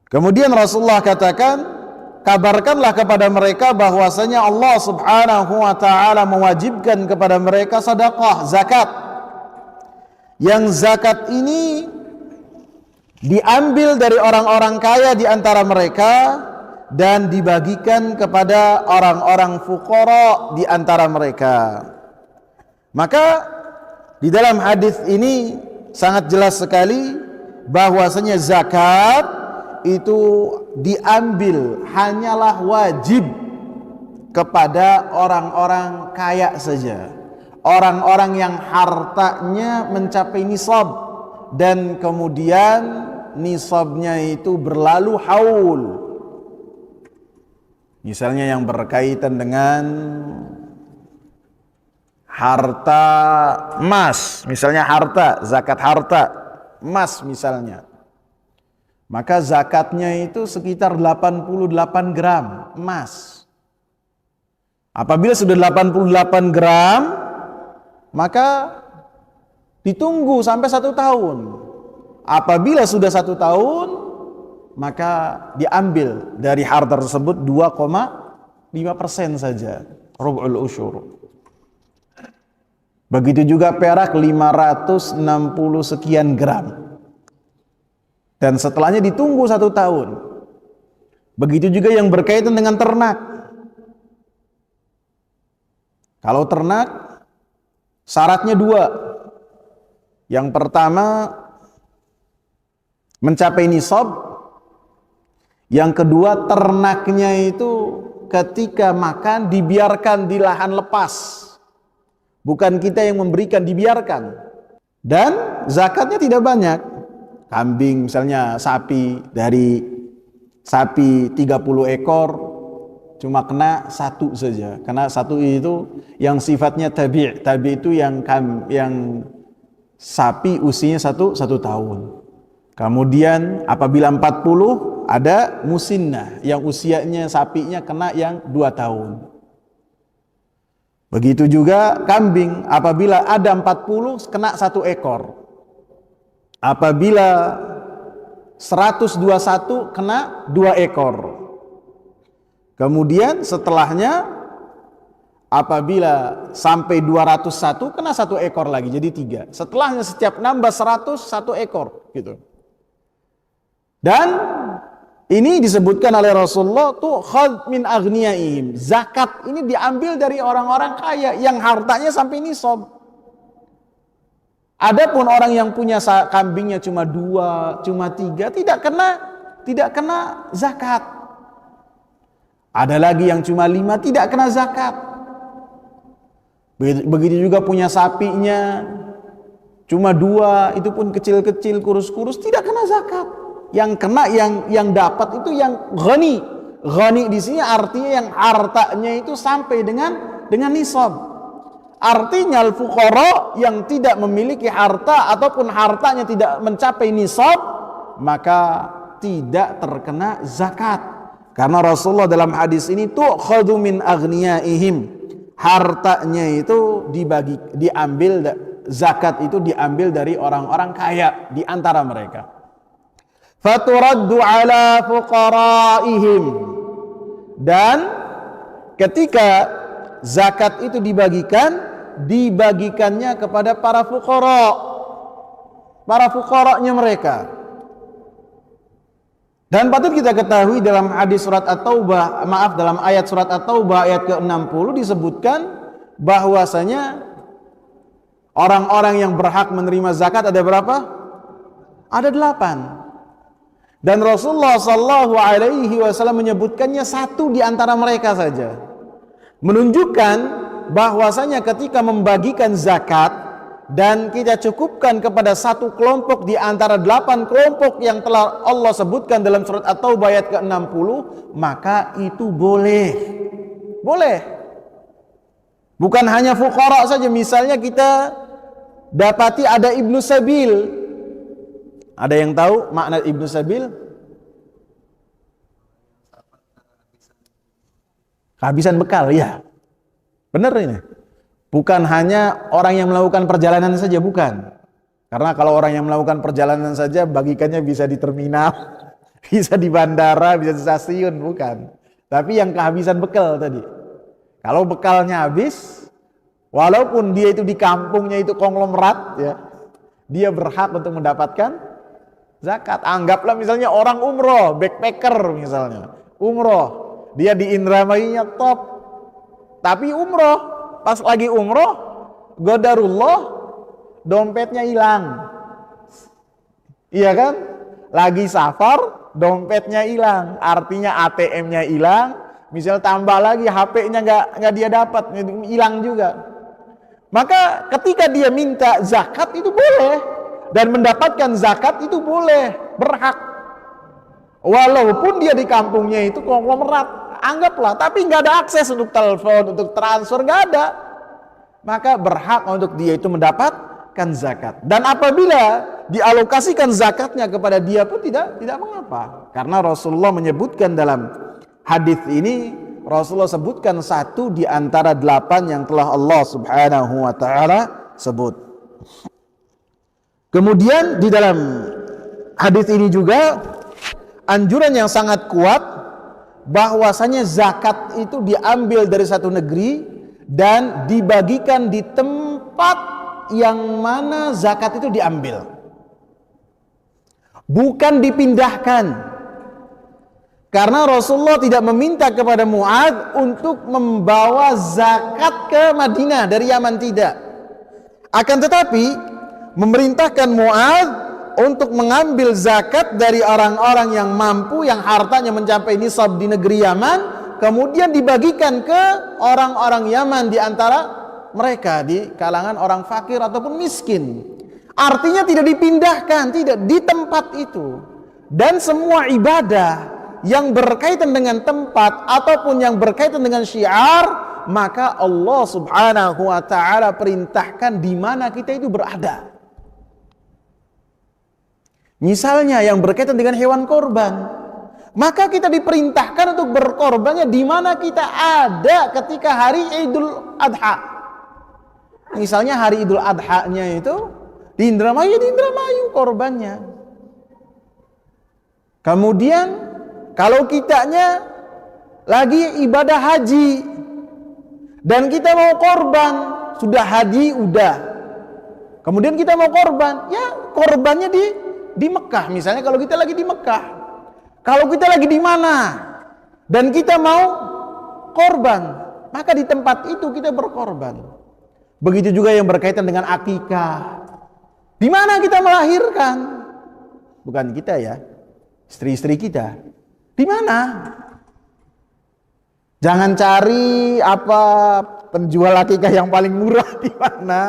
Kemudian Rasulullah katakan, kabarkanlah kepada mereka bahwasanya Allah Subhanahu wa taala mewajibkan kepada mereka sedekah, zakat. Yang zakat ini diambil dari orang-orang kaya di antara mereka dan dibagikan kepada orang-orang fuqara di antara mereka. Maka di dalam hadis ini sangat jelas sekali bahwasanya zakat itu diambil hanyalah wajib kepada orang-orang kaya saja, orang-orang yang hartanya mencapai nisab dan kemudian nisabnya itu berlalu haul. Misalnya yang berkaitan dengan harta emas, misalnya zakat harta emas misalnya, maka zakatnya itu sekitar 88 gram emas. Apabila sudah 88 gram, maka ditunggu sampai 1 tahun. Apabila sudah 1 tahun, maka diambil dari harta tersebut 2,5% saja, rub'ul usyur. Begitu juga perak 560 sekian gram. Dan setelahnya ditunggu 1 tahun. Begitu juga yang berkaitan dengan ternak. Kalau ternak, syaratnya 2. Yang pertama, mencapai nisab. Yang kedua, ternaknya itu ketika makan dibiarkan di lahan lepas. Bukan kita yang memberikan, dibiarkan. Dan zakatnya tidak banyak. Kambing misalnya, sapi, dari sapi 30 ekor cuma kena 1 saja, kena 1 itu yang sifatnya tabi'. Tabi' itu yang sapi usianya 1 tahun. Kemudian apabila 40 ada musinnah yang usianya sapinya kena yang 2 tahun. Begitu juga kambing, apabila ada 40 kena 1 ekor. Apabila 121 kena 2 ekor. Kemudian setelahnya apabila sampai 201 kena 1 ekor lagi, jadi 3. Setelahnya setiap nambah 100 1 ekor gitu. Dan ini disebutkan oleh Rasulullah tuh khadh min aghniyaihim. Zakat ini diambil dari orang-orang kaya yang hartanya sampai nisab. Adapun orang yang punya kambingnya cuma 2, cuma 3, tidak kena zakat. Ada lagi yang cuma 5, tidak kena zakat. Begitu juga punya sapinya cuma 2, itu pun kecil-kecil, kurus-kurus, tidak kena zakat. Yang kena yang dapat itu yang ghani. Ghani di sini artinya yang hartanya itu sampai dengan nisab. Artinya al-fuqara yang tidak memiliki harta ataupun hartanya tidak mencapai nisab, maka tidak terkena zakat. Karena Rasulullah dalam hadis ini tu'khadhu min aghniyaihim. Hartanya itu diambil, zakat itu diambil dari orang-orang kaya di antara mereka. Faturaddu ala fuqaraihim. Dan ketika zakat itu dibagikannya kepada para fuqara-nya mereka. Dan patut kita ketahui dalam hadis surat At-Taubah, dalam ayat surat At-Taubah ayat ke-60 disebutkan bahwasanya orang-orang yang berhak menerima zakat ada berapa? Ada 8. Dan Rasulullah sallallahu alaihi wasallam menyebutkannya 1 di antara mereka saja. Menunjukkan bahwasanya ketika membagikan zakat dan kita cukupkan kepada 1 kelompok di antara 8 kelompok yang telah Allah sebutkan dalam surat At-Taubah ayat ke-60, maka itu boleh. Bukan hanya fuqara saja. Misalnya kita dapati ada Ibnu Sabil. Ada yang tahu makna Ibnu Sabil? Kehabisan bekal, ya. Benar ini. Bukan hanya orang yang melakukan perjalanan saja, bukan. Karena kalau orang yang melakukan perjalanan saja bagikannya bisa di terminal, bisa di bandara, bisa di stasiun, bukan. Tapi yang kehabisan bekal tadi. Kalau bekalnya habis, walaupun dia itu di kampungnya itu konglomerat, ya, dia berhak untuk mendapatkan zakat. Anggaplah misalnya orang umroh, backpacker misalnya, umroh, dia di Indramayu-nya top, tapi umroh, pas lagi umroh, qadarullah, dompetnya hilang, iya kan? Lagi safar, dompetnya hilang, artinya ATM-nya hilang, misal tambah lagi HP-nya nggak dia dapat, hilang juga. Maka ketika dia minta zakat itu boleh, dan mendapatkan zakat itu boleh, berhak. Walaupun dia di kampungnya itu konglomerat, anggaplah, tapi nggak ada akses untuk telepon, untuk transfer, nggak ada. Maka berhak untuk dia itu mendapatkan zakat. Dan apabila dialokasikan zakatnya kepada dia pun tidak mengapa. Karena Rasulullah menyebutkan dalam hadis ini, Rasulullah sebutkan 1 di antara 8 yang telah Allah Subhanahu wa taala sebut. Kemudian di dalam hadis ini juga anjuran yang sangat kuat bahwasanya zakat itu diambil dari satu negeri dan dibagikan di tempat yang mana zakat itu diambil. Bukan dipindahkan. Karena Rasulullah tidak meminta kepada Mu'adz untuk membawa zakat ke Madinah dari Yaman, tidak. Akan tetapi memerintahkan Mu'adz untuk mengambil zakat dari orang-orang yang mampu, yang hartanya mencapai nisab di negeri Yaman, kemudian dibagikan ke orang-orang Yaman di antara mereka, di kalangan orang fakir ataupun miskin. Artinya tidak dipindahkan, tidak, di tempat itu. Dan semua ibadah yang berkaitan dengan tempat ataupun yang berkaitan dengan syiar, maka Allah Subhanahu wa taala perintahkan di mana kita itu berada. Misalnya yang berkaitan dengan hewan korban, maka kita diperintahkan untuk berkorbannya di mana kita ada ketika hari Idul Adha. Misalnya hari Idul Adha-nya itu di Indramayu korbannya. Kemudian kalau kitanya lagi ibadah haji dan kita mau korban, sudah haji udah, kemudian kita mau korban, ya korbannya di Mekah. Misalnya kalau kita lagi di Mekah, kalau kita lagi di mana dan kita mau korban, maka di tempat itu kita berkorban. Begitu juga yang berkaitan dengan akikah. Di mana kita melahirkan? Bukan kita ya, istri-istri kita. Di mana? Jangan cari apa penjual akikah yang paling murah di mana.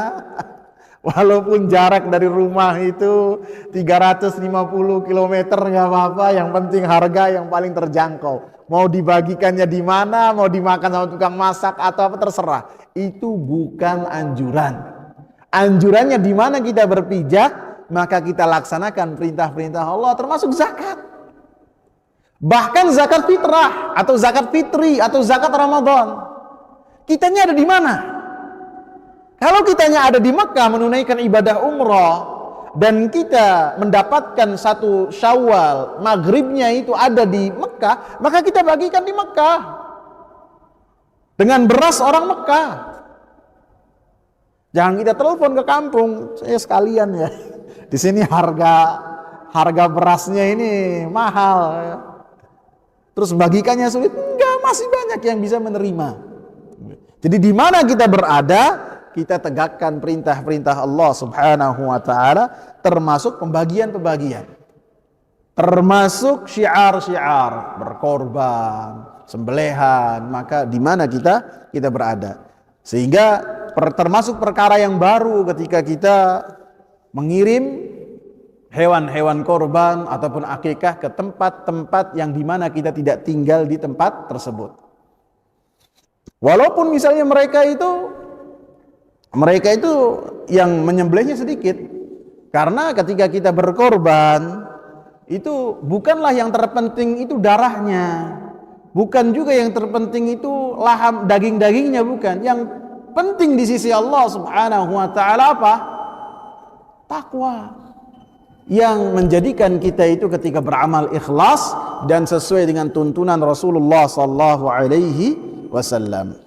Walaupun jarak dari rumah itu 350 km nggak apa-apa, yang penting harga yang paling terjangkau. Mau dibagikannya di mana, mau dimakan sama tukang masak atau apa, terserah. Itu bukan anjuran. Anjurannya di mana kita berpijak, maka kita laksanakan perintah-perintah Allah, termasuk zakat. Bahkan zakat fitrah atau zakat fitri atau zakat Ramadan. Kitanya ada di mana? Kalau kitanya ada di Mekah menunaikan ibadah umrah dan kita mendapatkan 1 Syawal, maghribnya itu ada di Mekah, maka kita bagikan di Mekah dengan beras orang Mekah. Jangan kita telepon ke kampung, saya sekalian ya. Di sini harga berasnya ini mahal. Terus bagikannya sulit, enggak, masih banyak yang bisa menerima. Jadi di mana kita berada, kita tegakkan perintah-perintah Allah Subhanahu wa taala, termasuk pembagian-pembagian. Termasuk syiar-syiar, berkorban, sembelihan, maka di mana kita berada. Sehingga termasuk perkara yang baru ketika kita mengirim hewan-hewan korban ataupun akikah ke tempat-tempat yang dimana kita tidak tinggal di tempat tersebut. Walaupun misalnya mereka itu yang menyembelihnya sedikit, karena ketika kita berkorban itu bukanlah yang terpenting itu darahnya, bukan juga yang terpenting itu laham daging-dagingnya, bukan. Yang penting di sisi Allah Subhanahu wa taala apa? Takwa. yang menjadikan kita itu ketika beramal ikhlas dan sesuai dengan tuntunan Rasulullah sallallahu alaihi wasallam.